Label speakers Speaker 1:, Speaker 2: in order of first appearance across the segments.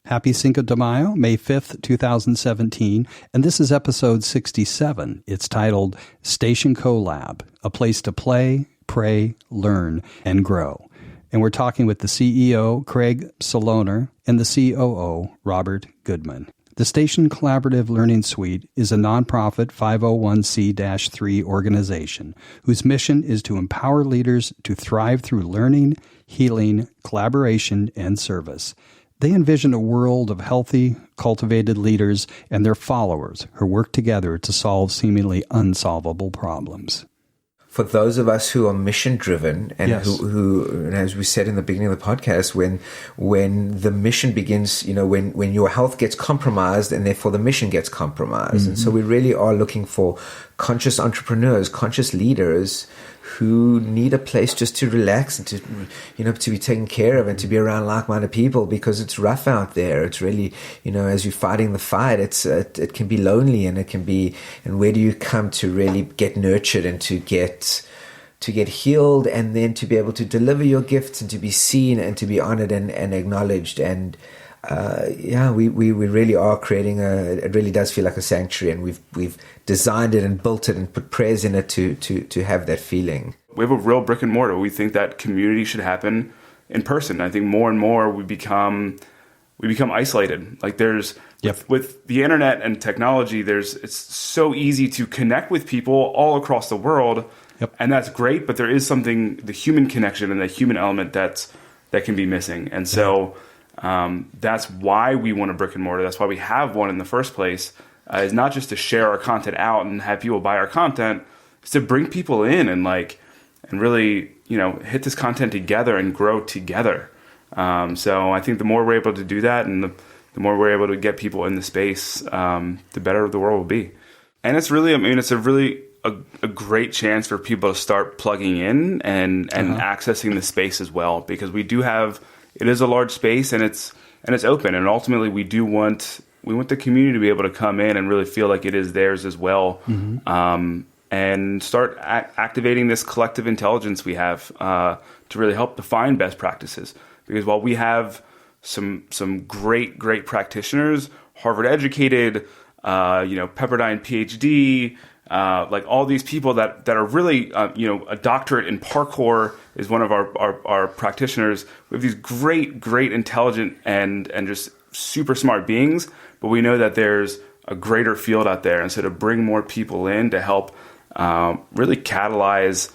Speaker 1: Happy Cinco de Mayo, May 5th, 2017, and this is episode 67. It's titled Station Collab, a place to play, pray, learn, and grow. And we're talking with the CEO, Craig Saloner, and the COO, Robert Goodman. The Station Collaborative Learning Suite is a nonprofit 501c-3 organization whose mission is to empower leaders to thrive through learning, healing, collaboration, and service. They envision a world of healthy, cultivated leaders and their followers who work together to solve seemingly unsolvable problems.
Speaker 2: For those of us who are mission-driven and
Speaker 1: Yes.
Speaker 2: who, as we said in the beginning of the podcast, when the mission begins, when your health gets compromised and therefore the mission gets compromised. Mm-hmm. And so we really are looking for conscious entrepreneurs, conscious leaders who need a place just to relax and to be taken care of and to be around like-minded people, because it's rough out there. It's really, as you're fighting the fight, it can be lonely, and and where do you come to really get nurtured and to get healed, and then to be able to deliver your gifts and to be seen and to be honored and acknowledged. And we really are creating it really does feel like a sanctuary, and we've designed it and built it and put prayers in it to have that feeling.
Speaker 3: We have a real brick and mortar. We think that community should happen in person. I think more and more we become isolated. Like with the internet and technology, it's so easy to connect with people all across the world. Yep. And that's great, but there is something, the human connection and the human element that can be missing. And so that's why we want a brick and mortar. That's why we have one in the first place. Is not just to share our content out and have people buy our content. It's to bring people in and really, hit this content together and grow together. So I think the more we're able to do that, and the more we're able to get people in the space, the better the world will be. And it's really, it's a really a great chance for people to start plugging in and accessing the space as well, because it is a large space and it's open, and ultimately we want the community to be able to come in and really feel like it is theirs as well, and start activating this collective intelligence we have to really help define best practices. Because while we have some great practitioners, Harvard educated, Pepperdine PhD, like all these people that are really, a doctorate in parkour is one of our practitioners. We have these great, intelligent and just super smart beings, but we know that there's a greater field out there. And so to bring more people in to help really catalyze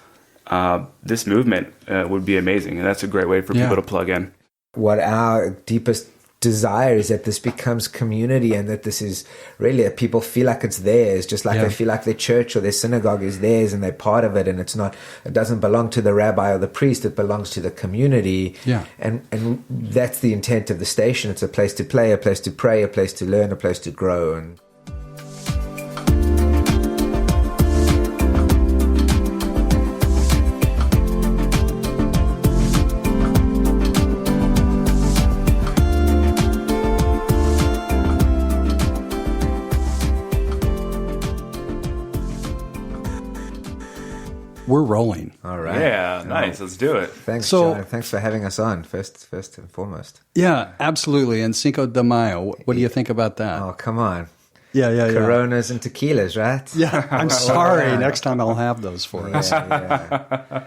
Speaker 3: this movement would be amazing. And that's a great way for people to plug in.
Speaker 2: What our deepest desire is that this becomes community, and that this is really that people feel like it's theirs, just like they feel like their church or their synagogue is theirs and they're part of it, and it doesn't belong to the rabbi or the priest, it belongs to the community. And that's the intent of the station. It's a place to play, a place to pray, a place to learn, a place to grow. And
Speaker 1: We're rolling.
Speaker 2: all right.
Speaker 3: Yeah, nice. Let's do it.
Speaker 2: Thanks, John. Thanks for having us on, first and foremost.
Speaker 1: Yeah, absolutely. And Cinco de Mayo, what do you think about that?
Speaker 2: Oh, come on.
Speaker 1: Yeah.
Speaker 2: Coronas and tequilas, right?
Speaker 1: Yeah, I'm sorry. Next time I'll have those for us.
Speaker 2: Yeah.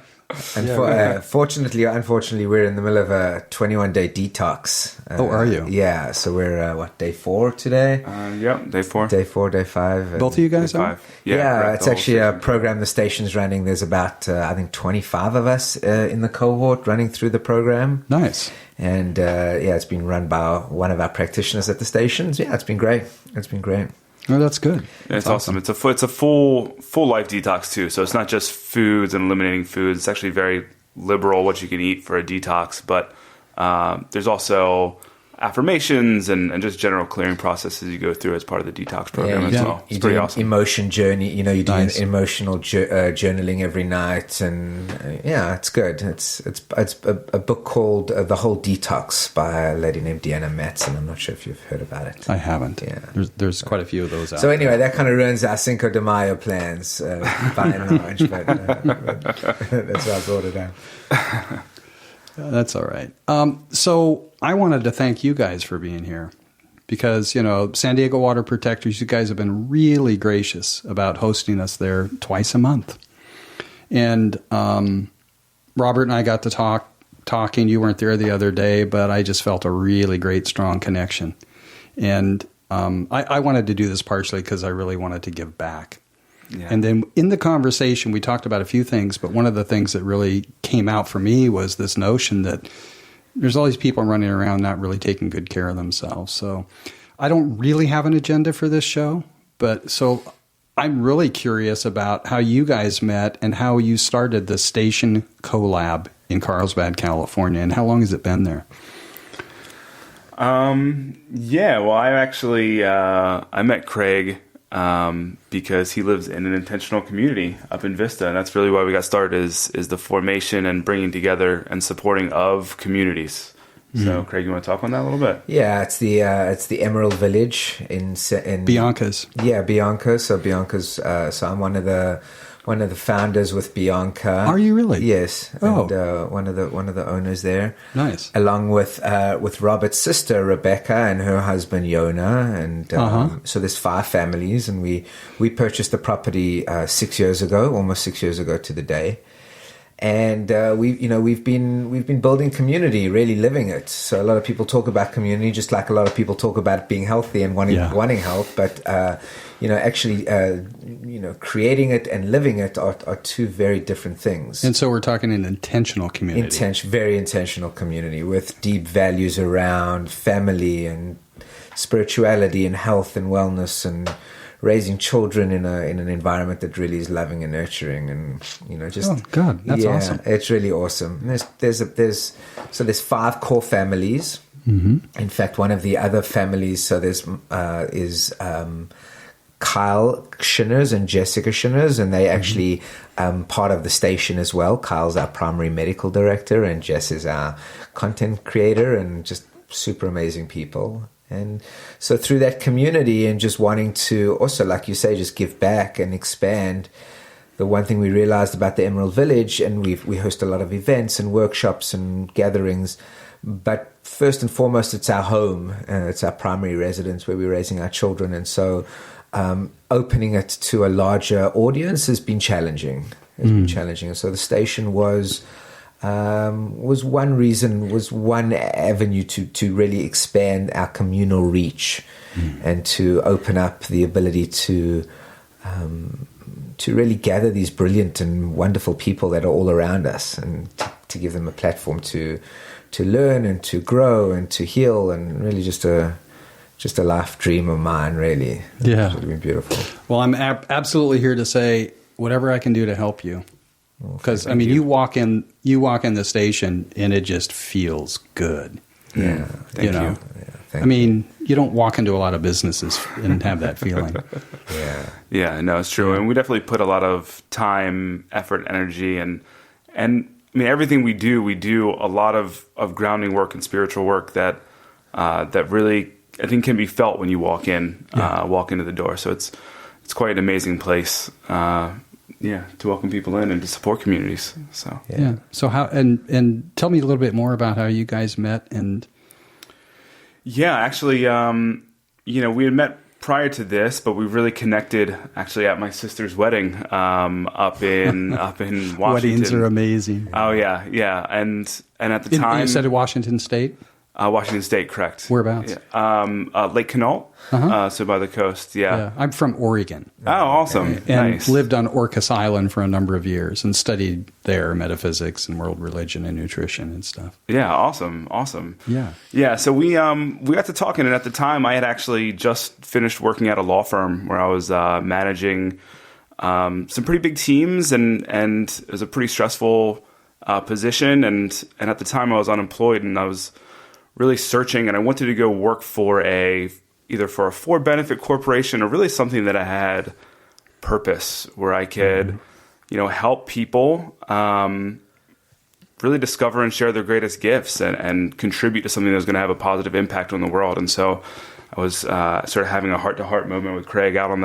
Speaker 2: And fortunately or unfortunately, we're in the middle of a 21-day detox.
Speaker 1: Are you?
Speaker 2: Yeah. So we're, day 4 today?
Speaker 3: Yep, day 4.
Speaker 2: Day 4, day 5.
Speaker 1: Both of you guys are?
Speaker 3: 5.
Speaker 2: Yeah, it's actually a program the station's running. There's about, I think, 25 of us in the cohort running through the program.
Speaker 1: Nice.
Speaker 2: And, it's been run by one of our practitioners at the stations. Yeah, it's been great.
Speaker 1: Oh, that's good.
Speaker 3: It's awesome. It's a full life detox too. So it's not just foods and eliminating foods. It's actually very liberal what you can eat for a detox. But there's also affirmations and just general clearing processes you go through as part of the detox program as well. It's pretty awesome.
Speaker 2: Emotion journey. You do an emotional journaling every night, and it's good. It's a book called The Whole Detox by a lady named Deanna Matson. I'm not sure if you've heard about it.
Speaker 1: I haven't. Yeah, there's quite a few of those out.
Speaker 2: So anyway, that kind of ruins our Cinco de Mayo plans by and large, but that's why I brought it up.
Speaker 1: That's all right. So I wanted to thank you guys for being here because, San Diego Water Protectors, you guys have been really gracious about hosting us there twice a month. And Robert and I got to talking. You weren't there the other day, but I just felt a really great, strong connection. And I wanted to do this partially because I really wanted to give back. Yeah. And then in the conversation, we talked about a few things, but one of the things that really came out for me was this notion that there's all these people running around not really taking good care of themselves. So I don't really have an agenda for this show, but so I'm really curious about how you guys met and how you started the Station Collab in Carlsbad, California, and how long has it been there?
Speaker 3: Well, I actually, I met Craig, because he lives in an intentional community up in Vista. And that's really why we got started is the formation and bringing together and supporting of communities. Mm-hmm. So Craig, you want to talk on that a little bit?
Speaker 2: Yeah, it's the Emerald Village in
Speaker 1: Bianca's.
Speaker 2: Yeah, Bianca. So Bianca's, so I'm one of the founders with Bianca.
Speaker 1: Are you really?
Speaker 2: Yes.
Speaker 1: Oh.
Speaker 2: And one of the owners there.
Speaker 1: Nice.
Speaker 2: Along with Robert's sister Rebecca and her husband Yona, and so there's 5 families, and we purchased the property almost 6 years ago to the day. And we've been building community, really living it. So a lot of people talk about community, just like a lot of people talk about being healthy and wanting health. But actually, creating it and living it are 2 very different things.
Speaker 1: And so we're talking an intentional community,
Speaker 2: very intentional community with deep values around family and spirituality and health and wellness and raising children in an environment that really is loving and nurturing, and just
Speaker 1: oh god, that's awesome.
Speaker 2: It's really awesome. There's 5 core families. Mm-hmm. In fact, one of the other families, so there's Kyle Shinners and Jessica Shinners, and they actually part of the station as well. Kyle's our primary medical director, and Jess is our content creator, and just super amazing people. And so through that community and just wanting to also, like you say, just give back and expand, the one thing we realized about the Emerald Village, and we host a lot of events and workshops and gatherings, but first and foremost, it's our home. It's our primary residence where we're raising our children. And so opening it to a larger audience has been challenging. And so the station was one avenue to really expand our communal reach and to open up the ability to really gather these brilliant and wonderful people that are all around us, and to give them a platform to learn and to grow and to heal, and really just a life dream of mine, really.
Speaker 1: Yeah.
Speaker 2: It's really been beautiful.
Speaker 1: Well, I'm absolutely here to say whatever I can do to help you. Because you walk in the station and it just feels good.
Speaker 2: Yeah, thank you.
Speaker 1: Yeah, you don't walk into a lot of businesses and have that feeling.
Speaker 3: Yeah, no, it's true. And we definitely put a lot of time, effort, energy, and everything we do a lot of grounding work and spiritual work that really, I think, can be felt when you walk into the door. So it's quite an amazing place. To welcome people in and to support communities. So
Speaker 1: yeah. So how and tell me a little bit more about how you guys met. And
Speaker 3: actually, we had met prior to this, but we really connected actually at my sister's wedding up in Washington.
Speaker 1: Weddings are amazing.
Speaker 3: Oh yeah, and at the time
Speaker 1: you said Washington State.
Speaker 3: Washington State, correct.
Speaker 1: Whereabouts?
Speaker 3: Yeah. Lake Quinault, so by the coast, yeah.
Speaker 1: I'm from Oregon.
Speaker 3: Oh, awesome.
Speaker 1: And
Speaker 3: nice.
Speaker 1: lived on Orcas Island for a number of years and studied there metaphysics and world religion and nutrition and stuff.
Speaker 3: Yeah, awesome.
Speaker 1: Yeah.
Speaker 3: Yeah, so we got to talking, and at the time I had actually just finished working at a law firm where I was managing some pretty big teams, and it was a pretty stressful position, and at the time I was unemployed, and I was really searching, and I wanted to go work for either for a for-benefit corporation or really something that I had purpose, where I could, help people really discover and share their greatest gifts and contribute to something that was going to have a positive impact on the world. And so I was sort of having a heart-to-heart moment with Craig out on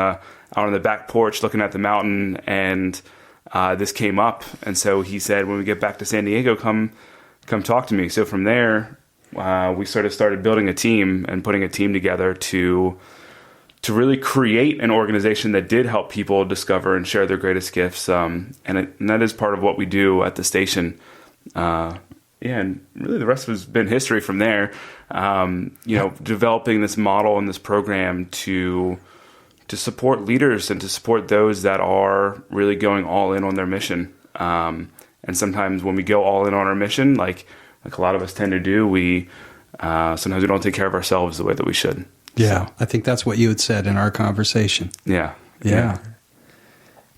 Speaker 3: the back porch looking at the mountain, and this came up. And so he said, when we get back to San Diego, come come talk to me. So from there, we sort of started building a team and putting a team together to really create an organization that did help people discover and share their greatest gifts. And that is part of what we do at the station. And really the rest has been history from there. Developing this model and this program to support leaders and to support those that are really going all in on their mission. And sometimes when we go all in on our mission, like a lot of us tend to do, sometimes we don't take care of ourselves the way that we should.
Speaker 1: Yeah,
Speaker 3: so.
Speaker 1: I think that's what you had said in our conversation.
Speaker 3: Yeah.
Speaker 1: Yeah,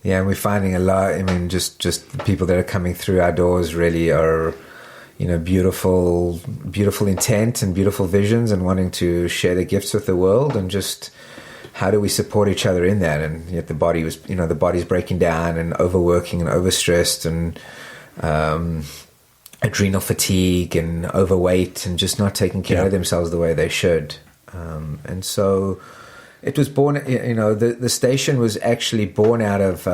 Speaker 2: and we're finding a lot. I mean, just the people that are coming through our doors really are, beautiful intent and beautiful visions and wanting to share their gifts with the world, and just how do we support each other in that? And yet the body's breaking down and overworking and overstressed and adrenal fatigue and overweight and just not taking care of themselves the way they should. And so it was born, the station was actually born out of,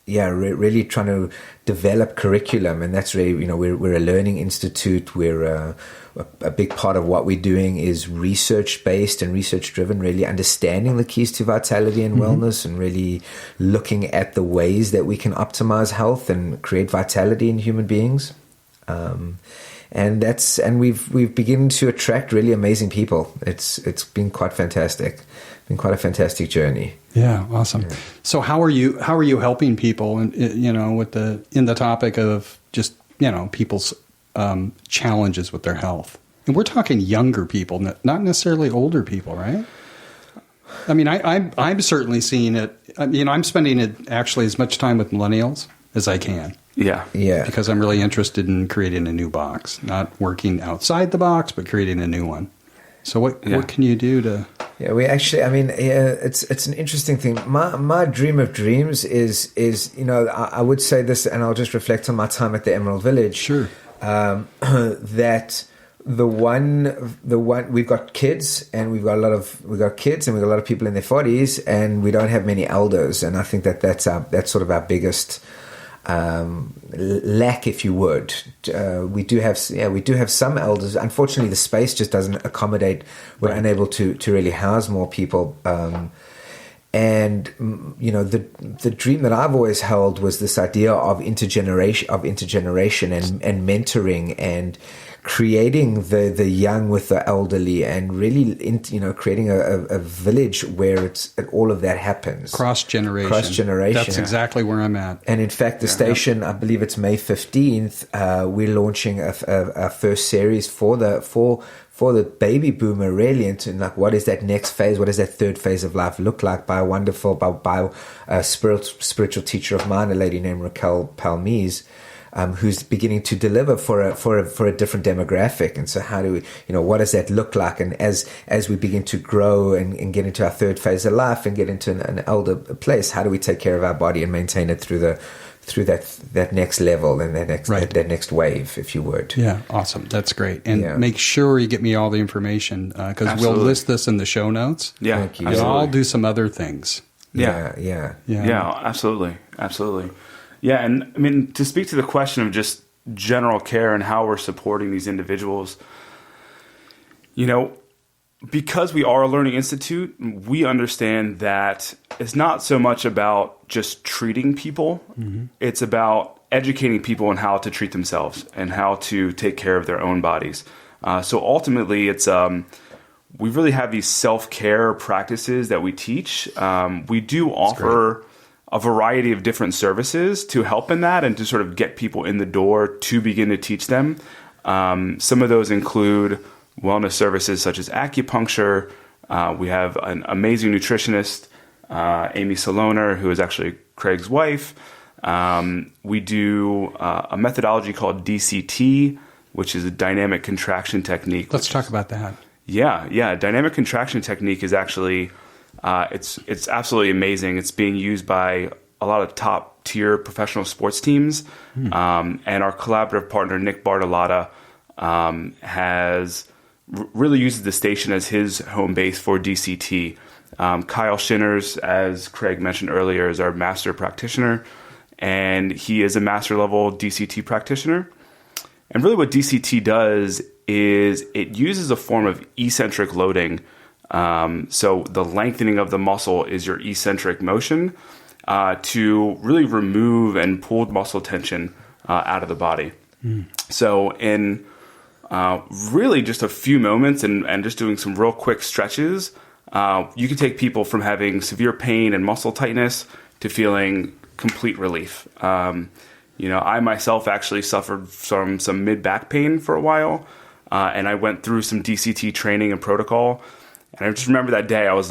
Speaker 2: really trying to develop curriculum. And that's really, we're a learning institute. We're a big part of what we're doing is research-based and research-driven, really understanding the keys to vitality and wellness, and really looking at the ways that we can optimize health and create vitality in human beings. And we've begun to attract really amazing people. It's been quite fantastic. Been quite a fantastic journey.
Speaker 1: Yeah, awesome. Yeah. So how are you helping people in the topic of just people's challenges with their health? And we're talking younger people, not necessarily older people, right? I mean, I'm certainly seeing it. I'm spending it actually as much time with millennials as I can.
Speaker 3: Yeah.
Speaker 1: Because I'm really interested in creating a new box, not working outside the box, but creating a new one. So what can you do to?
Speaker 2: Yeah, we actually. I mean, it's an interesting thing. My dream of dreams is I would say this, and I'll just reflect on my time at the Emerald Village.
Speaker 1: Sure.
Speaker 2: That the one we've got kids, and we've got a lot of people in their 40s, and we don't have many elders, and I think that's sort of our biggest lack, if you would. We do have some elders. Unfortunately, the space just doesn't accommodate. We're unable to really house more people. And the dream that I've always held was this idea of intergeneration and mentoring and creating the young with the elderly, and really creating a village where all of that happens.
Speaker 1: Cross generation. That's exactly where I'm at.
Speaker 2: And in fact, the station, I believe it's May 15th, we're launching a first series for the baby boomer, really, into like what is that next phase, what does that third phase of life look like, by a spiritual teacher of mine, a lady named Raquel Palmise, who's beginning to deliver for a different demographic. And so how do we, what does that look like? And as we begin to grow and get into our third phase of life and get into an elder place, how do we take care of our body and maintain it through that next level and that next wave, if you would.
Speaker 1: Yeah, awesome. That's great. And make sure you get me all the information, because we'll list this in the show notes.
Speaker 3: Yeah,
Speaker 2: thank you.
Speaker 1: And I'll do some other things.
Speaker 3: Yeah, absolutely. Yeah, and I mean, to speak to the question of just general care and how we're supporting these individuals, because we are a learning institute, we understand that it's not so much about just treating people. Mm-hmm. It's about educating people on how to treat themselves and how to take care of their own bodies. So ultimately, it's we really have these self-care practices that we teach. We do offer a variety of different services to help in that and to sort of get people in the door to begin to teach them. Some of those include wellness services such as acupuncture. We have an amazing nutritionist, Amy Saloner, who is actually Craig's wife. We do a methodology called DCT, which is a dynamic contraction technique.
Speaker 1: Let's talk about that.
Speaker 3: Yeah. Dynamic contraction technique is actually, it's absolutely amazing. It's being used by a lot of top tier professional sports teams. And our collaborative partner, Nick Bartolotta, has really uses the station as his home base for DCT. Kyle Shinners, as Craig mentioned earlier, is our master practitioner, and he is a master level DCT practitioner. And really what DCT does is it uses a form of eccentric loading. So the lengthening of the muscle is your eccentric motion to really remove and pull muscle tension out of the body. So in really just a few moments and just doing some real quick stretches, you can take people from having severe pain and muscle tightness to feeling complete relief. I myself actually suffered from some mid-back pain for a while, and I went through some DCT training and protocol. And I just remember that day I was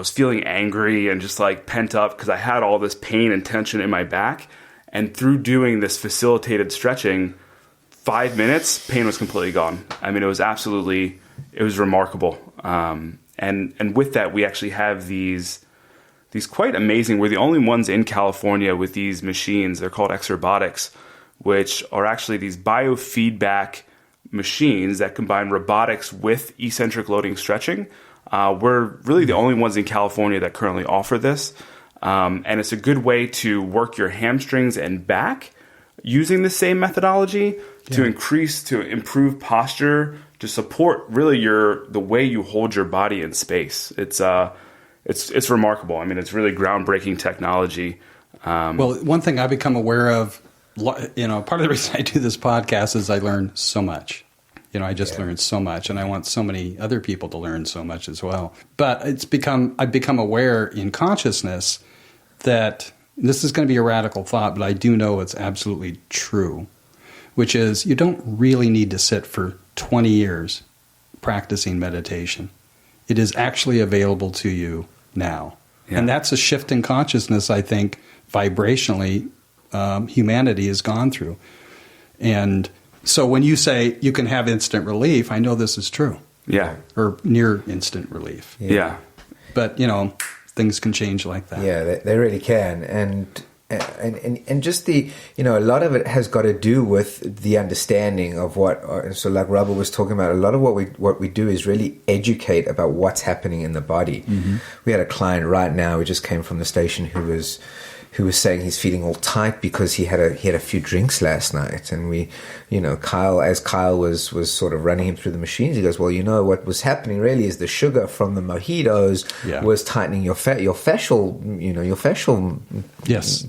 Speaker 3: feeling angry and just like pent up because I had all this pain and tension in my back. And through doing this facilitated stretching, 5 minutes, pain was completely gone. I mean, it was remarkable. And with that, we actually have these quite amazing, we're the only ones in California with these machines. They're called exerbotics, which are actually these biofeedback machines that combine robotics with eccentric loading stretching. We're really the only ones in California that currently offer this. And it's a good way to work your hamstrings and back using the same methodology to improve posture, to support really the way you hold your body in space. It's remarkable. I mean, it's really groundbreaking technology.
Speaker 1: Well, one thing I've become aware of, part of the reason I do this podcast is I learn so much. I just learned so much, and I want so many other people to learn so much as well. But I've become aware in consciousness that this is going to be a radical thought, but I do know it's absolutely true, which is you don't really need to sit for 20 years practicing meditation. It is actually available to you now. Yeah. And that's a shift in consciousness, I think, vibrationally, humanity has gone through. And so when you say you can have instant relief, I know this is true.
Speaker 2: Yeah.
Speaker 1: Or near instant relief.
Speaker 3: Yeah.
Speaker 1: But, things can change like that.
Speaker 2: Yeah, they really can. And just a lot of it has got to do with the understanding of so like Robert was talking about, a lot of what we do is really educate about what's happening in the body. Mm-hmm. We had a client right now who just came from the station who was saying he's feeling all tight because he had a few drinks last night. And Kyle was sort of running him through the machines, he goes, well, what was happening really is the sugar from the mojitos was tightening your fascial
Speaker 1: yes.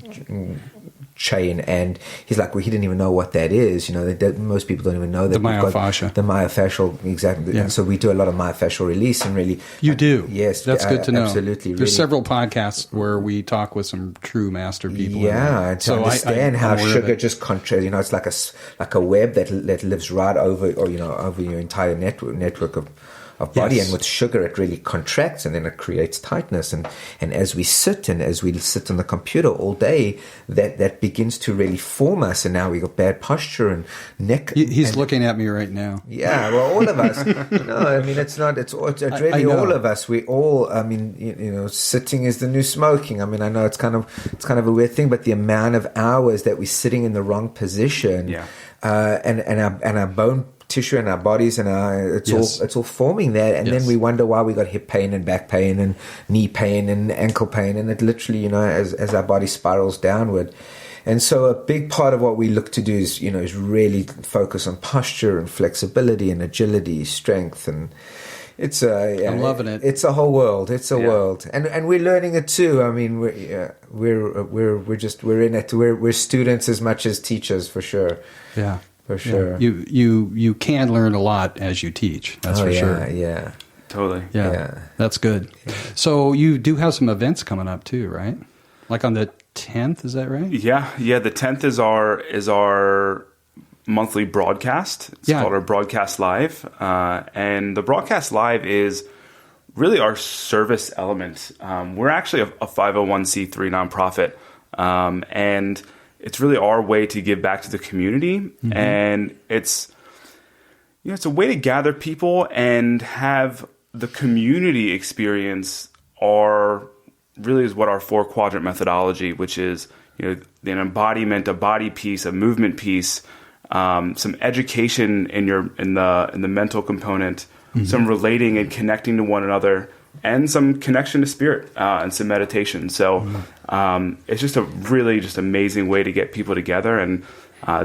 Speaker 2: chain. And he's like, well, he didn't even know what that is. Most people don't even know that.
Speaker 1: The myofascia.
Speaker 2: The myofascial, exactly.
Speaker 1: Yeah.
Speaker 2: And so we do a lot of myofascial release and really.
Speaker 1: You do?
Speaker 2: Yes.
Speaker 1: That's good to know.
Speaker 2: Absolutely.
Speaker 1: There's several podcasts where we talk with some true master people.
Speaker 2: Yeah. To understand how sugar just contracts, it's like a web that lives right over, over your entire network of body. Yes. And with sugar, it really contracts and then it creates tightness. And as we sit on the computer all day, that begins to really form us. And now we got bad posture and neck.
Speaker 1: He's looking at me right now.
Speaker 2: Yeah, well, all of us. It's really all of us. We all, sitting is the new smoking. I know it's kind of a weird thing, but the amount of hours that we're sitting in the wrong position, and our bone tissue in our bodies and it's all forming that, and then we wonder why we got hip pain and back pain and knee pain and ankle pain, and it literally as our body spirals downward. And so a big part of what we look to do is really focus on posture and flexibility and agility, strength, and it's
Speaker 1: I'm loving it.
Speaker 2: It's a whole world. It's a world, and we're learning it too. I mean, we're in it. We're students as much as teachers, for sure.
Speaker 1: Yeah.
Speaker 2: For sure.
Speaker 1: Yeah. You can learn a lot as you teach. That's for sure.
Speaker 2: Yeah.
Speaker 3: Totally.
Speaker 1: Yeah. That's good. Yeah. So you do have some events coming up too, right? Like on the 10th, is that right?
Speaker 3: Yeah. The 10th is our monthly broadcast. It's called our Broadcast Live. And the Broadcast Live is really our service element. We're actually a 501c3 nonprofit. And it's really our way to give back to the community. Mm-hmm. And it's a way to gather people and have the community experience is what our 4-quadrant methodology, which is, an embodiment, a body piece, a movement piece, some education in the mental component, mm-hmm. some relating and connecting to one another, and some connection to spirit and some meditation. So it's just a really amazing way to get people together. And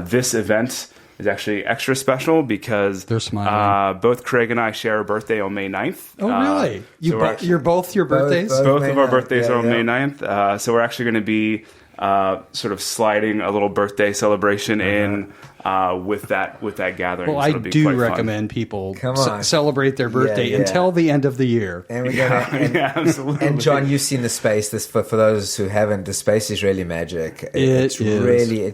Speaker 3: this event is actually extra special because
Speaker 1: they're smiling.
Speaker 3: Both Craig and I share a birthday on May 9th.
Speaker 1: Oh, really? You're both your birthdays?
Speaker 3: Both of our birthdays are on May 9th. So we're actually going to be sort of sliding a little birthday celebration in with that gathering.
Speaker 1: Well,
Speaker 3: so
Speaker 1: I do recommend people celebrate their birthday
Speaker 2: Yeah.
Speaker 1: until the end of the year.
Speaker 2: And
Speaker 3: absolutely.
Speaker 2: And John, you've seen the space. This for those who haven't, the space is really magic.
Speaker 1: It's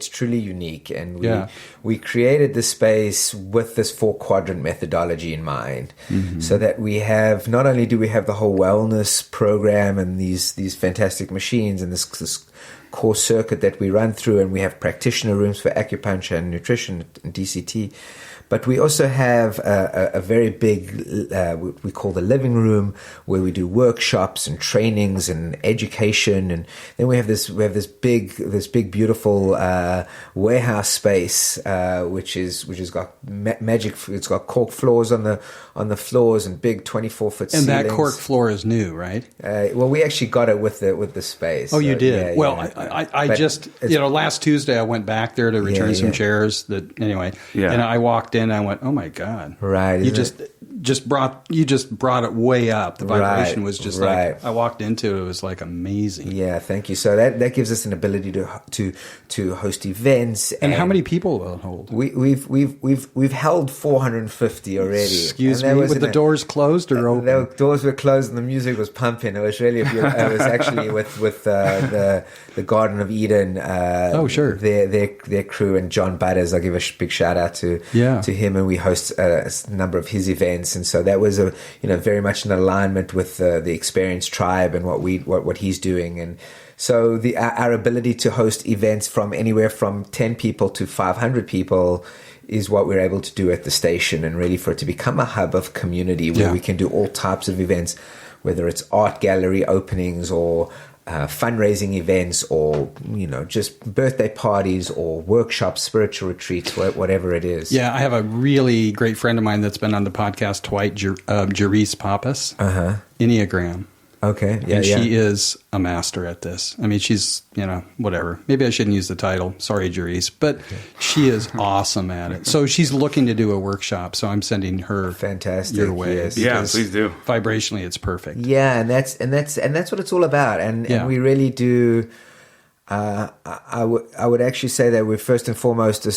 Speaker 2: truly unique. And we created this space with this 4-quadrant methodology in mind, so that we have, not only do we have the whole wellness program and these fantastic machines and this core circuit that we run through, and we have practitioner rooms for acupuncture and nutrition and DCT, but we also have a very big, we call the living room, where we do workshops and trainings and education, and then we have this big beautiful warehouse space, which has got magic. It's got cork floors on the floors and big 24-foot ceilings.
Speaker 1: And that cork floor is new, right?
Speaker 2: Well, we actually got it with the space.
Speaker 1: Oh, you did?
Speaker 2: Yeah,
Speaker 1: I just, last Tuesday I went back there to return some chairs and I walked in and I went, oh my God.
Speaker 2: Right.
Speaker 1: You just brought it way up. The vibration was just like, I walked into it, it was like amazing.
Speaker 2: Yeah, thank you. So that gives us an ability to host events.
Speaker 1: And how many people will it hold?
Speaker 2: We've held 450 already.
Speaker 1: Excuse me, with the doors closed or open?
Speaker 2: The doors were closed and the music was pumping. It was really beautiful. It was actually with the Garden of Eden.
Speaker 1: Oh, sure.
Speaker 2: Their crew, and John Butters. I'll give a big shout out to him, and we host a number of his events. And so that was very much in alignment with the Experienced Tribe and what he's doing. And so our ability to host events from anywhere from 10 people to 500 people is what we're able to do at the station, and really for it to become a hub of community where we can do all types of events, whether it's art gallery openings or fundraising events, or just birthday parties or workshops, spiritual retreats, whatever it is.
Speaker 1: Yeah, I have a really great friend of mine that's been on the podcast twice, Jerice Pappas, Enneagram.
Speaker 2: Okay, yeah,
Speaker 1: and she is a master at this. I mean, she's, whatever. Maybe I shouldn't use the title. Sorry, Jerice. But she is awesome at it. So she's looking to do a workshop. So I'm sending her your way.
Speaker 2: Yes.
Speaker 3: Yeah, please do.
Speaker 1: Vibrationally, it's perfect.
Speaker 2: Yeah, and that's what it's all about. And we really do. I would actually say that we're first and foremost a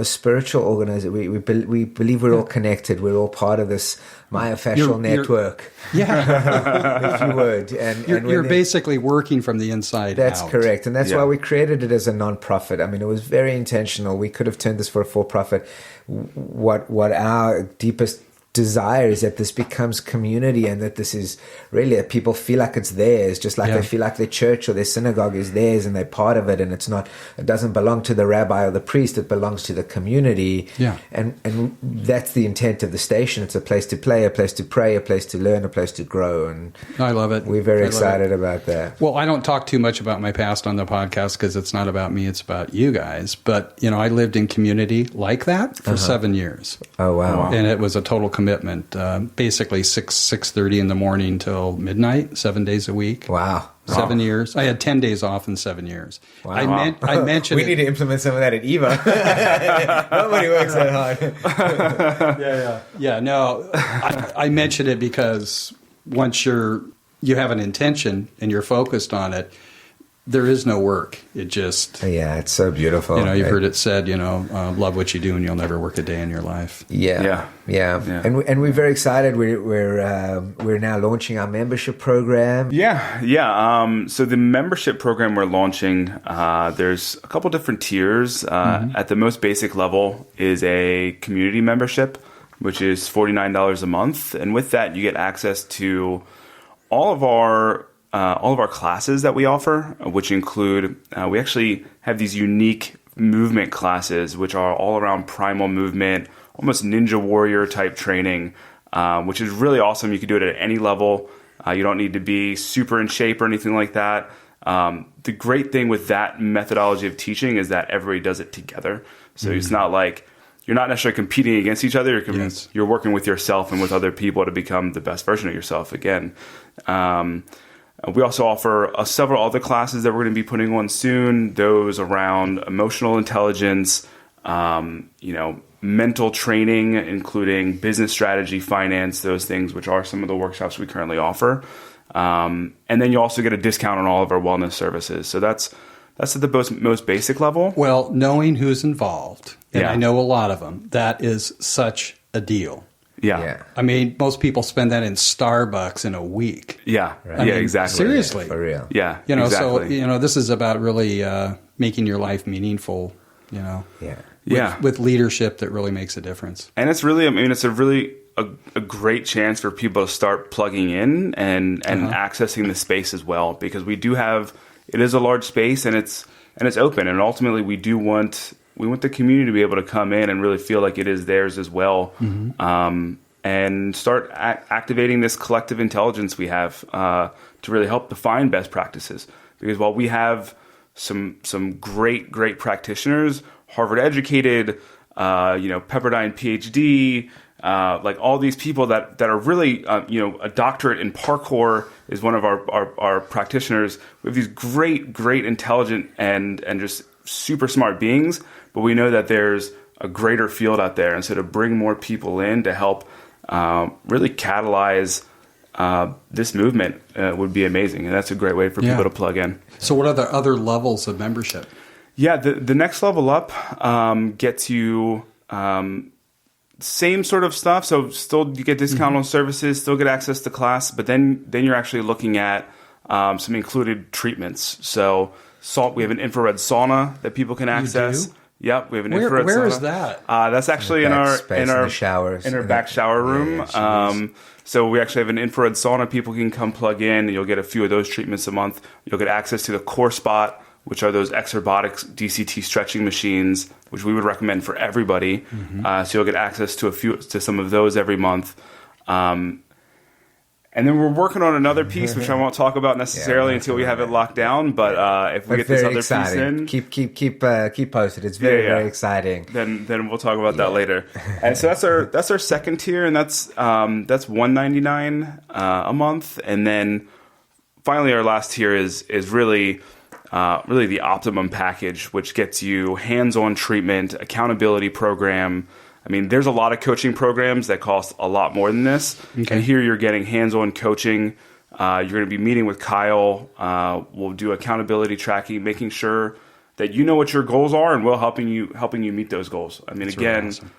Speaker 2: spiritual organization. We believe we're all connected. We're all part of this myofascial network.
Speaker 1: Yeah,
Speaker 2: if you would. And
Speaker 1: you're basically working from the inside out.
Speaker 2: That's correct, and that's why we created it as a non-profit. I mean, it was very intentional. We could have turned this for a for-profit. What our deepest desire is that this becomes community, and that this is really that people feel like it's theirs, just like they feel like their church or their synagogue is theirs and they're part of it, and it doesn't belong to the rabbi or the priest, it belongs to the community. And that's the intent of the station. It's a place to play, a place to pray, a place to learn, a place to grow, and
Speaker 1: I love it.
Speaker 2: We're very excited about that.
Speaker 1: Well, I don't talk too much about my past on the podcast because it's not about me, it's about you guys, but I lived in community like that for 7 years.
Speaker 2: Oh wow.
Speaker 1: And it was a total commitment, basically 6:30 in the morning till midnight, 7 days a week.
Speaker 2: Wow.
Speaker 1: 7 years. I had 10 days off in 7 years.
Speaker 2: Wow.
Speaker 1: I mentioned
Speaker 2: we need to implement some of that at Eva. Nobody works that hard.
Speaker 1: Yeah. No, I mentioned it because once you have an intention and you're focused on it, there is no work. It just...
Speaker 2: Yeah, it's so beautiful.
Speaker 1: You've heard it said, love what you do and you'll never work a day in your life.
Speaker 2: Yeah. And we're very excited. We're now launching our membership program.
Speaker 3: So the membership program we're launching, there's a couple different tiers. At the most basic level is a community membership, which is $49 a month. And with that, you get access to all of our classes that we offer, which include, we actually have these unique movement classes, which are all around primal movement, almost ninja warrior type training, which is really awesome. You can do it at any level. You don't need to be super in shape or anything like that. The great thing with that methodology of teaching is that everybody does it together. So it's not like you're not necessarily competing against each other. You're working with yourself and with other people to become the best version of yourself again. We also offer several other classes that we're going to be putting on soon, those around emotional intelligence, mental training, including business strategy, finance, those things, which are some of the workshops we currently offer. And then you also get a discount on all of our wellness services. So that's at the most basic level.
Speaker 1: Well, knowing who's involved, and
Speaker 3: Yeah.
Speaker 1: I know a lot of them, that is such a deal.
Speaker 3: Yeah.
Speaker 1: I mean, most people spend that in Starbucks in a week.
Speaker 3: Yeah.
Speaker 2: Right.
Speaker 1: I mean,
Speaker 3: Exactly.
Speaker 1: Seriously.
Speaker 2: For real.
Speaker 3: Yeah.
Speaker 1: So,
Speaker 3: exactly.
Speaker 1: this is about really making your life meaningful,
Speaker 2: Yeah.
Speaker 1: with leadership that really makes a difference.
Speaker 3: And it's really, it's a great chance for people to start plugging in and accessing the space as well, because we do have, it is a large space and it's open. And ultimately we want the community to be able to come in and really feel like it is theirs as well. And start activating this collective intelligence we have to really help define best practices. Because while we have some great practitioners, Harvard educated, Pepperdine PhD, like all these people that are really, a doctorate in parkour is one of our practitioners. We have these great intelligent and just super smart beings, but we know that there's a greater field out there. And so to bring more people in to help really catalyze this movement would be amazing. And that's a great way for people to plug in.
Speaker 1: So what are the other levels of membership?
Speaker 3: Yeah, the next level up gets you same sort of stuff. So still you get discount on services, still get access to class, but then you're actually looking at some included treatments. So we have an infrared sauna that people can access.
Speaker 1: You do?
Speaker 3: Yep, we have an infrared sauna.
Speaker 1: Where is that?
Speaker 3: That's actually in our
Speaker 2: showers,
Speaker 3: in our back shower room. So we actually have an infrared sauna people can come plug in. You'll get a few of those treatments a month. You'll get access to the Core Spot, which are those Exerbotics DCT stretching machines, which we would recommend for everybody. So you'll get access to some of those every month. And then we're working on another piece, which I won't talk about necessarily until we have it locked down. But if we get this other
Speaker 2: exciting.
Speaker 3: piece in,
Speaker 2: keep posted. It's very exciting.
Speaker 3: Then we'll talk about that later. And so that's our second tier, and that's $199 a month. And then finally, our last tier is really the optimum package, which gets you hands-on treatment, accountability program. I mean, there's a lot of coaching programs that cost a lot more than this. Okay. And here you're getting hands-on coaching. You're going to be meeting with Kyle. We'll do accountability tracking, making sure that you know what your goals are, and we'll helping you meet those goals. I mean, that's again, really awesome.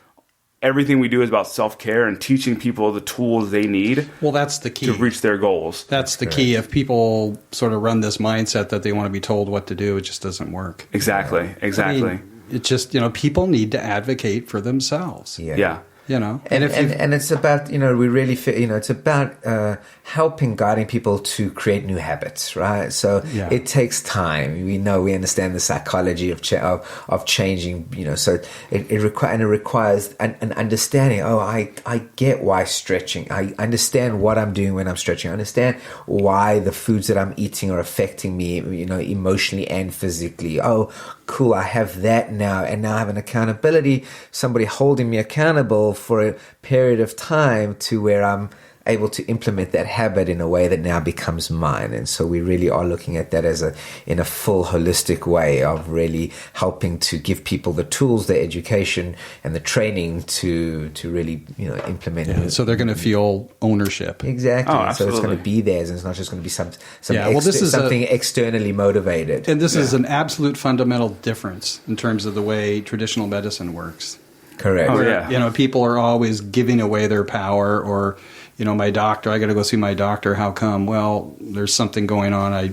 Speaker 3: Everything we do is about self-care and teaching people the tools they need. Well, that's the key to reach their goals.
Speaker 1: That's the key. If people sort of run this mindset that they want to be told what to do, it just doesn't work.
Speaker 3: Exactly.
Speaker 1: I mean, it's just, people need to advocate for themselves.
Speaker 3: Yeah.
Speaker 1: And
Speaker 2: it's about, we really feel, it's about helping, guiding people to create new habits, right? So it takes time. We understand the psychology of changing, so it requires an understanding. Oh, I get why stretching. I understand what I'm doing when I'm stretching. I understand why the foods that I'm eating are affecting me, emotionally and physically. Oh, cool, I have that now, and now I have an accountability, somebody holding me accountable for a period of time to where I'm able to implement that habit in a way that now becomes mine. And so we really are looking at that in a full holistic way of really helping to give people the tools, the education and the training to really, implement it.
Speaker 1: So they're going to feel ownership.
Speaker 2: Exactly.
Speaker 3: Oh,
Speaker 2: so it's going to be theirs, and it's not just going to be something externally motivated.
Speaker 1: And this is an absolute fundamental difference in terms of the way traditional medicine works.
Speaker 2: Correct.
Speaker 1: Where, people are always giving away their power, or my doctor, I got to go see my doctor. How come? Well, there's something going on. I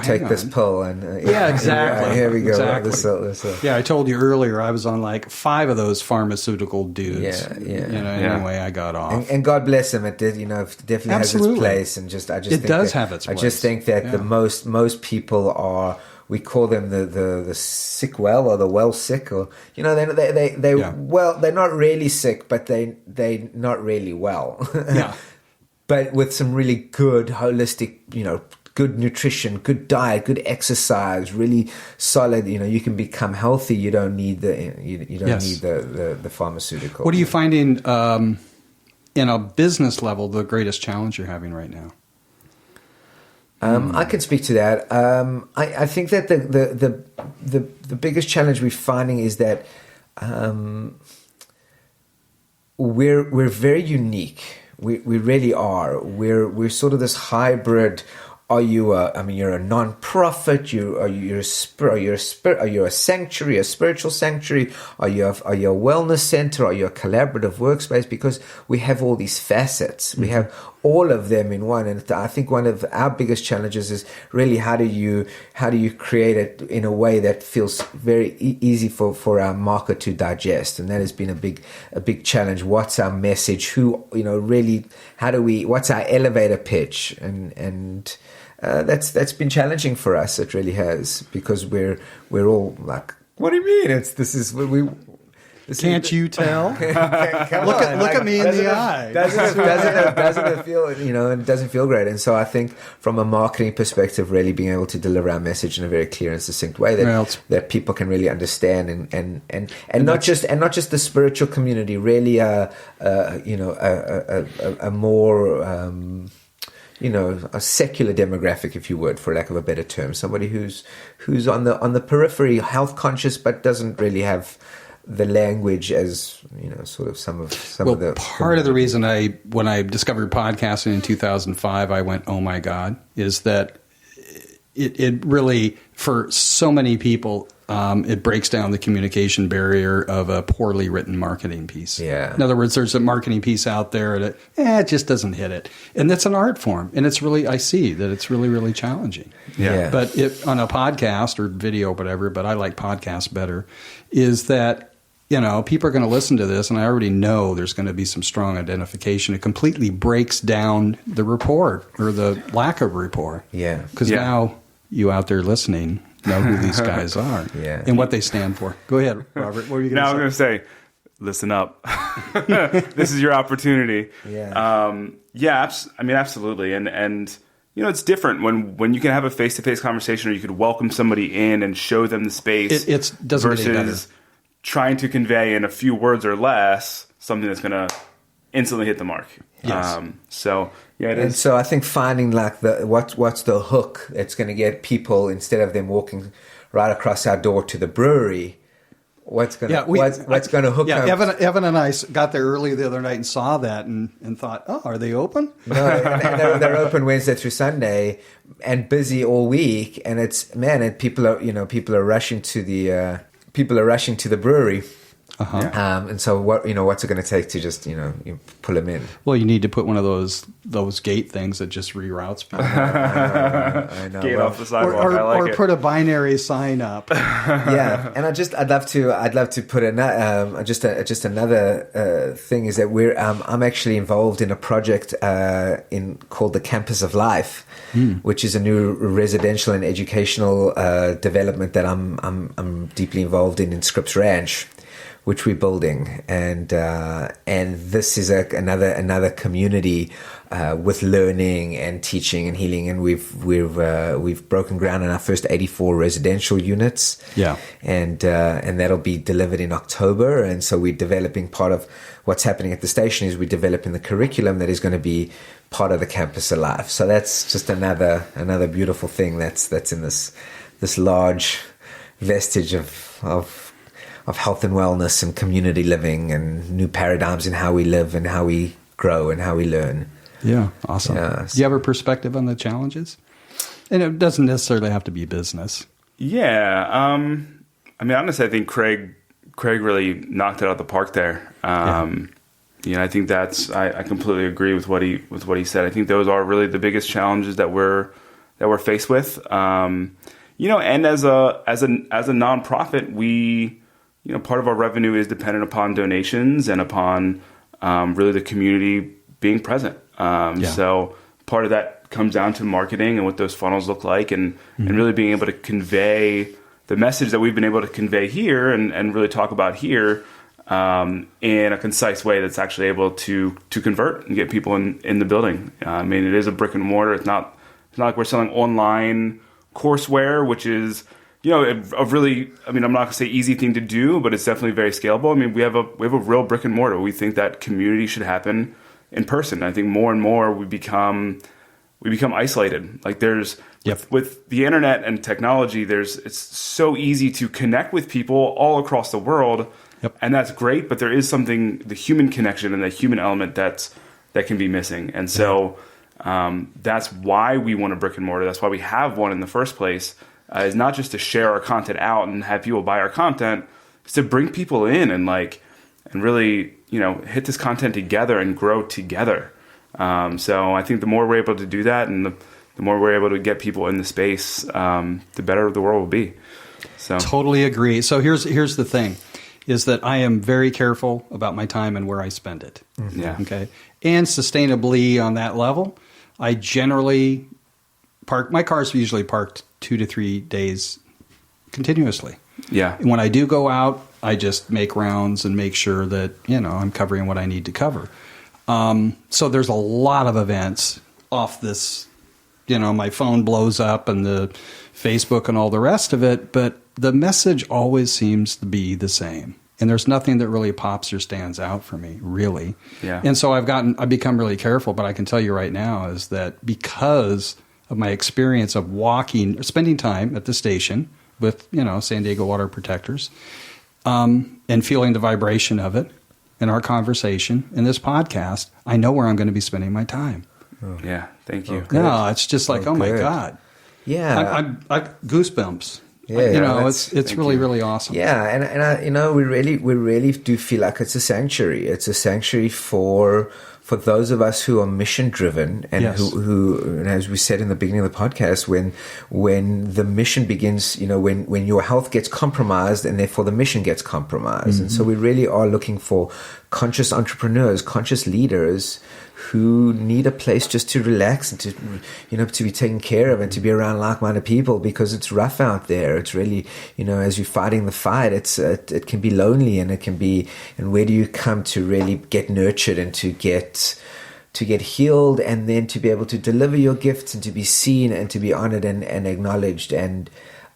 Speaker 2: take this pill and
Speaker 1: exactly.
Speaker 2: Here we go.
Speaker 1: Exactly. I told you earlier I was on like 5 of those pharmaceutical dudes. Anyway, I got off.
Speaker 2: And God bless him. It did. Definitely has its place. And it
Speaker 1: does have its place.
Speaker 2: I just think that the most people are. We call them the sick well, or the well sick, or they're not really sick, but they not really well. But with some really good holistic, good nutrition, good diet, good exercise, really solid. You can become healthy. You don't need the pharmaceutical.
Speaker 1: What are you finding in a business level the greatest challenge you're having right now?
Speaker 2: I can speak to that. I think that the biggest challenge we're finding is that we're very unique. We really are. We're sort of this hybrid. Are you you're a non-profit? Are you a sanctuary, a spiritual sanctuary? Are you a wellness center? Are you a collaborative workspace? Because we have all these facets. We have all of them in one. And I think one of our biggest challenges is really how do you create it in a way that feels very easy for our market to digest? And that has been a big challenge. What's our message? What's our elevator pitch? And that's been challenging for us. It really has, because we're all like, what do you mean?
Speaker 1: Can't you tell? Look at me in the eye.
Speaker 2: Doesn't it feel, it doesn't feel great. And so I think from a marketing perspective, really being able to deliver our message in a very clear and succinct way that people can really understand and not just the spiritual community, really a more a secular demographic, if you would, for lack of a better term, somebody who's on the periphery, health conscious, but doesn't really have the language as sort of some of the
Speaker 1: part of the reason when I discovered podcasting in 2005, I went, oh my God, is that it really, for so many people, it breaks down the communication barrier of a poorly written marketing piece.
Speaker 2: Yeah.
Speaker 1: In other words, there's a marketing piece out there that it just doesn't hit it, and that's an art form, and I see that it's really, really challenging.
Speaker 2: Yeah.
Speaker 1: But on a podcast or video or whatever, but I like podcasts better, is that people are going to listen to this, and I already know there's going to be some strong identification. It completely breaks down the rapport or the lack of rapport.
Speaker 2: Yeah.
Speaker 1: Because now you out there listening know who these guys are and what they stand for. Go ahead, Robert. What were you going to say?
Speaker 3: Now I'm going to say, listen up. This is your opportunity.
Speaker 2: Yeah.
Speaker 3: Absolutely. And it's different when you can have a face-to-face conversation, or you could welcome somebody in and show them the space.
Speaker 1: It doesn't
Speaker 3: versus
Speaker 1: get any better.
Speaker 3: Trying to convey in a few words or less something that's going to instantly hit the mark.
Speaker 1: Yes.
Speaker 3: It is.
Speaker 2: And so I think finding like what's the hook that's going to get people, instead of them walking right across our door to the brewery, what's going to hook them?
Speaker 1: Evan and I got there early the other night and saw that and thought, oh, are they open?
Speaker 2: No, they're open Wednesday through Sunday and busy all week. And people are rushing to the brewery.
Speaker 1: Uh-huh.
Speaker 2: And so what's it going to take to just you pull them in?
Speaker 1: Well, you need to put one of those gate things that just reroutes people.
Speaker 2: I know.
Speaker 3: Gate off the sidewalk.
Speaker 1: Or put a binary sign up.
Speaker 2: Yeah, and I'd love to put another thing is that I'm actually involved in a project called the Campus of Life, which is a new residential and educational development that I'm deeply involved in Scripps Ranch, which we're building, and this is another community with learning and teaching and healing, and we've broken ground on our first 84 residential units.
Speaker 1: Yeah,
Speaker 2: and that'll be delivered in October. And so we're developing, part of what's happening at the station is we're developing the curriculum that is going to be part of the Campus of Life. So that's just another beautiful thing that's in this large vestige of health and wellness and community living and new paradigms in how we live and how we grow and how we learn.
Speaker 1: Yeah, awesome.
Speaker 2: Yeah.
Speaker 1: Do you have a perspective on the challenges? And it doesn't necessarily have to be business.
Speaker 3: Yeah. Honestly, I think Craig really knocked it out of the park there. I think I completely agree with what he said. I think those are really the biggest challenges that we're faced with. And as a nonprofit, we, part of our revenue is dependent upon donations and upon really the community being present. So part of that comes down to marketing and what those funnels look like, and really being able to convey the message that we've been able to convey here and really talk about here in a concise way that's actually able to convert and get people in the building. It is a brick and mortar. It's not like we're selling online courseware, which is a really, I'm not going to say easy thing to do, but it's definitely very scalable. We have a real brick and mortar. We think that community should happen in person. I think more and more we become we become isolated. Like there's with the internet and technology, it's so easy to connect with people all across the world. Yep. And that's great, but there is something, the human connection and the human element that can be missing. And so that's why we want a brick and mortar. That's why we have one in the first place, is not just to share our content out and have people buy our content. It's to bring people in and really, hit this content together and grow together. So I think the more we're able to do that and the more we're able to get people in the space, the better the world will be. So
Speaker 1: totally agree. So here's the thing. Is that I am very careful about my time and where I spend it.
Speaker 3: Mm-hmm. Yeah.
Speaker 1: Okay. And sustainably on that level, I generally my car's usually parked 2 to 3 days continuously.
Speaker 3: Yeah.
Speaker 1: And when I do go out, I just make rounds and make sure that, I'm covering what I need to cover. So there's a lot of events off this, my phone blows up and the Facebook and all the rest of it, but the message always seems to be the same. And there's nothing that really pops or stands out for me, really.
Speaker 3: Yeah.
Speaker 1: And so I've become really careful, but I can tell you right now is that because of my experience of spending time at the station with, San Diego Water Protectors, and feeling the vibration of it in our conversation in this podcast, I know where I'm going to be spending my time.
Speaker 3: Oh. Yeah. Thank you.
Speaker 1: No, it's just like, oh my God.
Speaker 2: Yeah.
Speaker 1: I goosebumps.
Speaker 2: Yeah,
Speaker 1: it's really, really awesome.
Speaker 2: Yeah, and I, we really do feel like it's a sanctuary. It's a sanctuary for those of us who are mission driven and who, as we said in the beginning of the podcast, when the mission begins, when your health gets compromised and therefore the mission gets compromised. Mm-hmm. And so we really are looking for conscious entrepreneurs, conscious leaders who need a place just to relax and to be taken care of and to be around like-minded people, because it's rough out there. It's really, as you're fighting the fight, it can be lonely, and and where do you come to really get nurtured and to get healed, and then to be able to deliver your gifts and to be seen and to be honored and acknowledged. And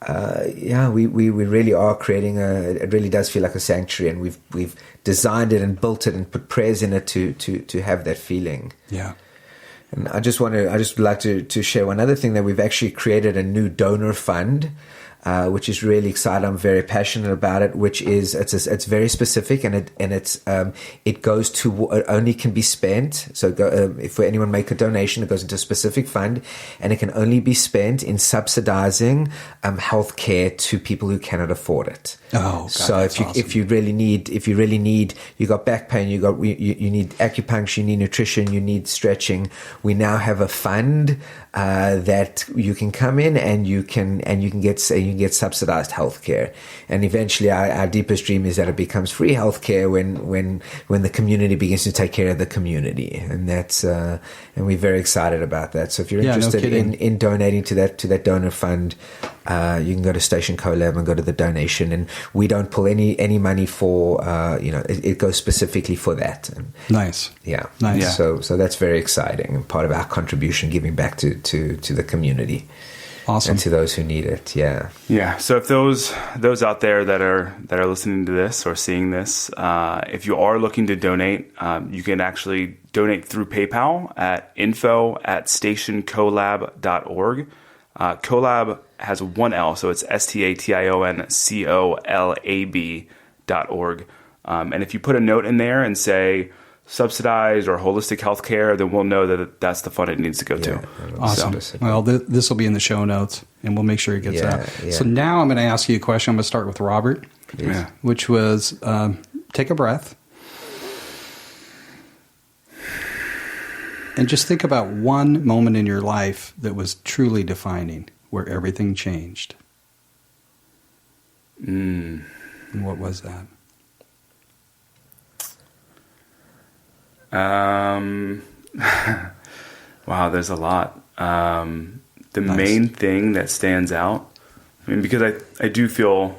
Speaker 2: we really are creating it really does feel like a sanctuary, and we've designed it and built it and put prayers in it to have that feeling.
Speaker 1: Yeah.
Speaker 2: And I just would like to share one other thing, that we've actually created a new donor fund, which is really exciting. I'm very passionate about it. Which is it's very specific, and it goes to it only can be spent. So if anyone make a donation, it goes into a specific fund, and it can only be spent in subsidizing healthcare to people who cannot afford it.
Speaker 1: Oh, God,
Speaker 2: so if you really need, you got back pain, you need acupuncture, you need nutrition, you need stretching, we now have a fund that you can come in and you can get subsidized healthcare. And eventually our deepest dream is that it becomes free healthcare when the community begins to take care of the community. And that's and we're very excited about that. So if you're interested in donating to that donor fund, you can go to Station CoLab and go to the donation, and we don't pull any money for it goes specifically for that. And
Speaker 1: nice.
Speaker 2: Yeah.
Speaker 1: Nice.
Speaker 2: Yeah. So that's very exciting, and part of our contribution, giving back to the community.
Speaker 1: Awesome.
Speaker 2: And to those who need it. Yeah.
Speaker 3: Yeah. So if those out there that are listening to this or seeing this, if you are looking to donate, you can actually donate through PayPal at info@stationcolab.org. Colab has one L, so it's StationColab.org. And if you put a note in there and say subsidized or holistic healthcare, then we'll know that that's the fund it needs to go to.
Speaker 1: Awesome. So. Well, this will be in the show notes, and we'll make sure it gets out.
Speaker 2: Yeah.
Speaker 1: So now I'm going to ask you a question. I'm going to start with Robert, which was take a breath. And just think about one moment in your life that was truly defining, where everything changed. And what was that?
Speaker 3: Wow, there's a lot. The main thing that stands out, because I do feel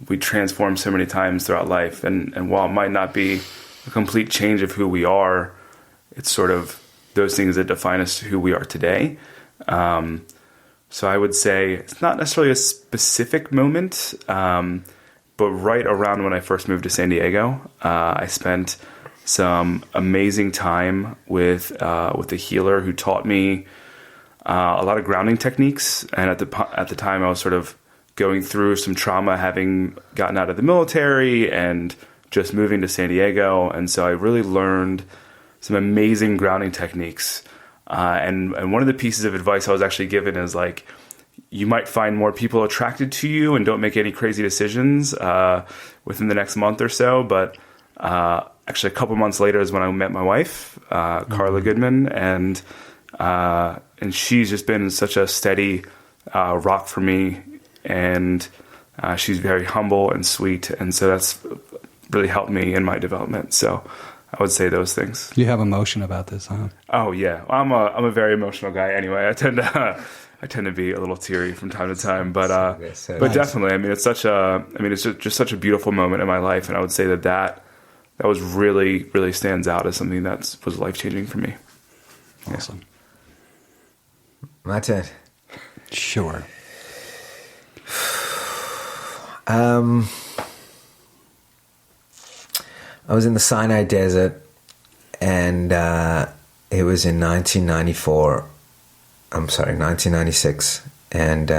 Speaker 3: we transform so many times throughout life, and while it might not be a complete change of who we are, it's sort of those things that define us who we are today. So I would say it's not necessarily a specific moment, but right around when I first moved to San Diego, I spent some amazing time with a healer who taught me a lot of grounding techniques. And at the time, I was sort of going through some trauma, having gotten out of the military and just moving to San Diego. And so I really learned some amazing grounding techniques. And one of the pieces of advice I was actually given is like, you might find more people attracted to you and don't make any crazy decisions within the next month or so. But actually, a couple months later is when I met my wife, Carla Goodman, and she's just been such a steady rock for me. And she's very humble and sweet, and so that's really helped me in my development. So I would say those things.
Speaker 1: You have emotion about this, huh?
Speaker 3: Oh yeah, I'm a very emotional guy anyway. I tend to be a little teary from time to time, but definitely, I mean, it's just such a beautiful moment in my life, and I would say that was really, really stands out as something that was life changing for me.
Speaker 1: Awesome.
Speaker 2: My turn.
Speaker 1: Sure.
Speaker 2: I was in the Sinai Desert, and it was in 1996, and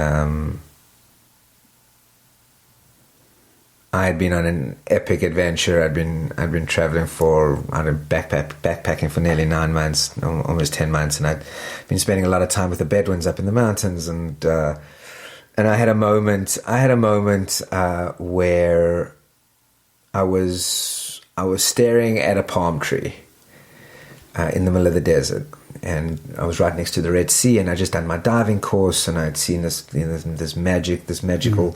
Speaker 2: I had been on an epic adventure. I'd been traveling backpacking for nearly 9 months, almost 10 months, and I'd been spending a lot of time with the Bedouins up in the mountains, and I had a moment where I was staring at a palm tree in the middle of the desert, and I was right next to the Red Sea, and I just done my diving course, and I'd seen this magical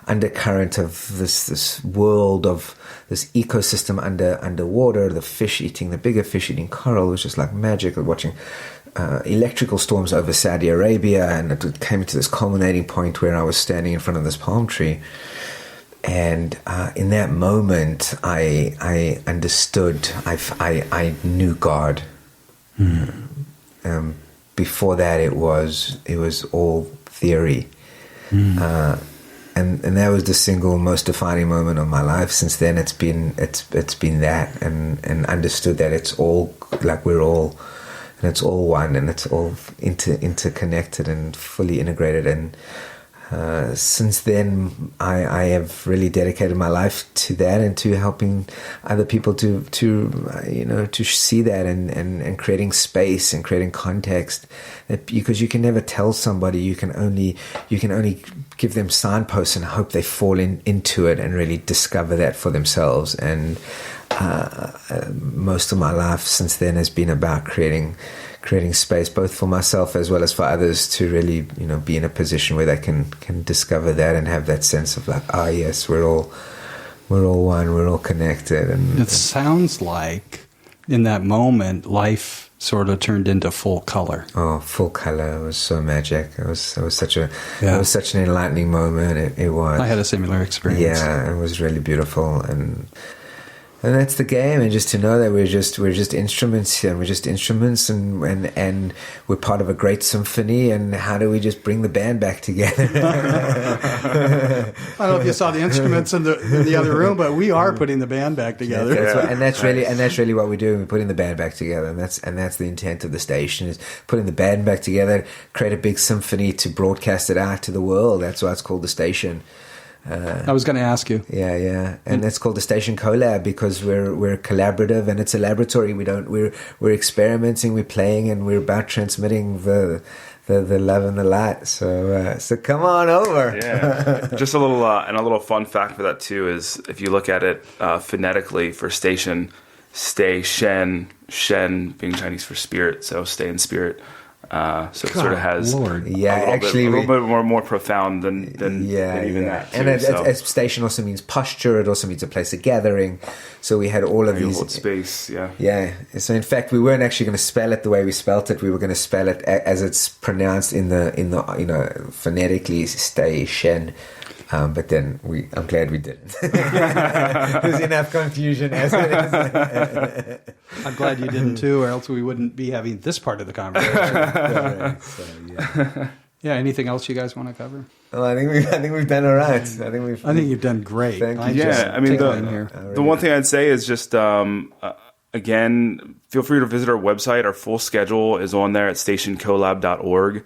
Speaker 2: undercurrent of this world of this ecosystem underwater, the bigger fish eating coral. It was just like magic. Watching electrical storms over Saudi Arabia, and it came to this culminating point where I was standing in front of this palm tree. And in that moment, I understood. I knew God. Before that, it was all theory, and that was the single most defining moment of my life. Since then, it's been that, and understood that it's all like we're all, and it's all one, and it's all interconnected and fully integrated. And since then, I have really dedicated my life to that and to helping other people to see that and creating space and creating context. Because you can never tell somebody, you can only give them signposts and hope they fall into it and really discover that for themselves. And most of my life since then has been about creating space, both for myself as well as for others, to really, be in a position where they can discover that and have that sense of like, yes, we're all one, we're all connected. And
Speaker 1: it sounds like in that moment, life sort of turned into full color.
Speaker 2: Oh, full color! It was so magic. It was such an enlightening moment. It was.
Speaker 1: I had a similar experience.
Speaker 2: Yeah, it was really beautiful. And that's the game, and just to know that we're just instruments here, and we're just instruments, and we're part of a great symphony. And how do we just bring the band back together?
Speaker 1: I don't know if you saw the instruments in the other room, but we are putting the band back together.
Speaker 2: That's really what we're doing. We're putting the band back together, and that's the intent of the station, is putting the band back together, create a big symphony to broadcast it out to the world. That's why it's called the station.
Speaker 1: I was going to ask you.
Speaker 2: Yeah, and that's called the Station Collab, because we're collaborative, and it's a laboratory. We're experimenting, we're playing, and we're about transmitting the love and the light. So come on over.
Speaker 3: Yeah, just a little fun fact for that too is, if you look at it phonetically for station, stay shen being Chinese for spirit, so stay in spirit. So it sort of has a little bit more profound than even that. Too,
Speaker 2: and a station also means posture. It also means a place of gathering. So we had all of these
Speaker 3: space.
Speaker 2: Yeah. So in fact, we weren't actually going to spell it the way we spelt it. We were going to spell it as it's pronounced in the phonetically, stay shen. But then I'm glad we didn't. There's enough confusion as it is.
Speaker 1: I'm glad you didn't too, or else we wouldn't be having this part of the conversation. Yeah. Anything else you guys want to cover?
Speaker 2: Well, I think we've done all right. I think
Speaker 1: you've done great.
Speaker 2: Thank you.
Speaker 3: The one thing I'd say is just, I again, feel free to visit our website. Our full schedule is on there at stationcolab.org.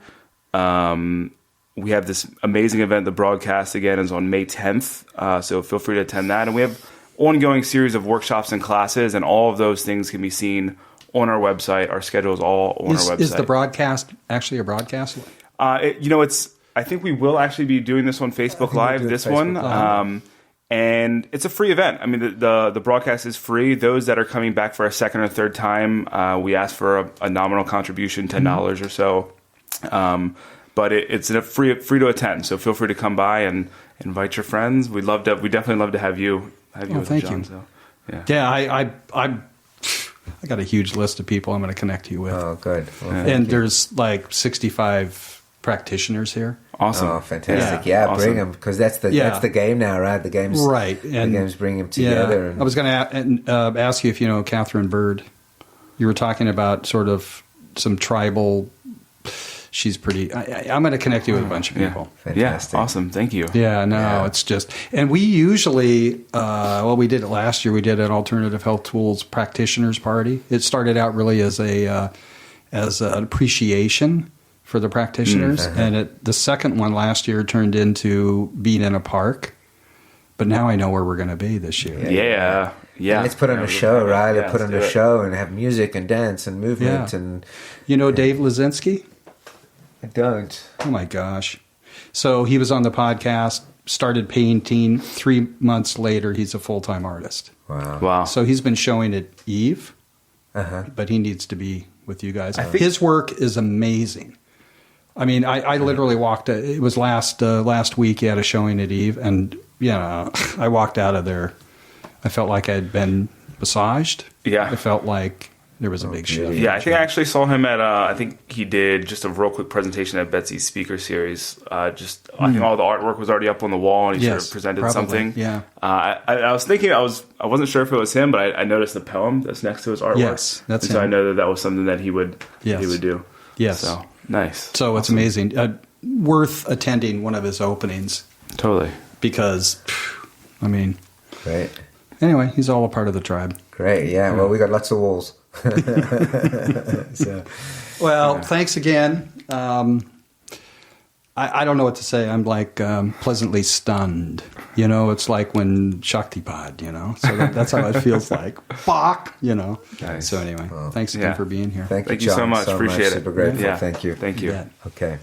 Speaker 3: We have this amazing event. The broadcast, again, is on May 10th. So feel free to attend that. And we have ongoing series of workshops and classes, and all of those things can be seen on our website. Our schedule is all on our website.
Speaker 1: Is the broadcast actually a broadcast?
Speaker 3: I think we will actually be doing this on Facebook Live, this one. And it's a free event. I mean, the broadcast is free. Those that are coming back for a second or third time, we ask for a nominal contribution, $10 or so. But it's a free to attend. So feel free to come by and invite your friends. We definitely love to have you with
Speaker 1: thank
Speaker 3: John.
Speaker 1: you.
Speaker 3: So,
Speaker 1: I got a huge list of people I'm going to connect you with.
Speaker 2: Oh, good. Well,
Speaker 1: and there's like 65 practitioners here.
Speaker 3: Awesome.
Speaker 2: Oh, fantastic. Yeah,
Speaker 3: awesome.
Speaker 2: Bring them, because that's the game now, right? The game's
Speaker 1: right. And
Speaker 2: the game's bring them together.
Speaker 1: Yeah,
Speaker 2: and
Speaker 1: I was going to ask you if you know Catherine Bird. You were talking about sort of some tribal. She's pretty. I'm going to connect you with a bunch of people.
Speaker 2: Fantastic.
Speaker 3: Yeah, awesome. Thank you.
Speaker 1: Yeah, no, it's just, and we usually, we did it last year. We did an alternative health tools practitioners party. It started out really as an appreciation for the practitioners, and the second one last year turned into being in a park. But now I know where we're going to be this year.
Speaker 3: Yeah.
Speaker 2: And let's put on a show, right? Let's put on a show and have music and dance and movement and.
Speaker 1: You know Dave Lazinski?
Speaker 2: I don't.
Speaker 1: Oh my gosh. So he was on the podcast, started painting. 3 months later, he's a full-time artist.
Speaker 3: Wow.
Speaker 1: So he's been showing at Eve, but he needs to be with you guys. His work is amazing. I mean, I literally walked, it was last week he had a showing at Eve, and, I walked out of there. I felt like I'd been massaged.
Speaker 3: Yeah.
Speaker 1: I felt like there was a big shift.
Speaker 3: Yeah, I think I actually saw him at, I think he did just a real quick presentation at Betsy's speaker series. I think all the artwork was already up on the wall, and he sort of presented something.
Speaker 1: Yeah.
Speaker 3: I was thinking, I wasn't sure if it was him, but I noticed the poem that's next to his artwork.
Speaker 1: Yes, that's
Speaker 3: and so
Speaker 1: him.
Speaker 3: I know that was something that he would do.
Speaker 1: Yes.
Speaker 3: So, nice.
Speaker 1: So it's amazing. Worth attending one of his openings.
Speaker 3: Totally.
Speaker 1: Because, great. Anyway, he's all a part of the tribe.
Speaker 2: Great, yeah. Well, we got lots of walls.
Speaker 1: Thanks again. I don't know what to say. I'm like pleasantly stunned. It's like when Shaktipad, So that's how it feels like. Bach,
Speaker 3: Nice.
Speaker 1: So anyway, thanks again for being here.
Speaker 2: Thank you
Speaker 3: so
Speaker 2: John,
Speaker 3: much. Appreciate it.
Speaker 2: Super grateful.
Speaker 3: Yeah.
Speaker 2: Thank you.
Speaker 3: Thank you.
Speaker 2: Okay.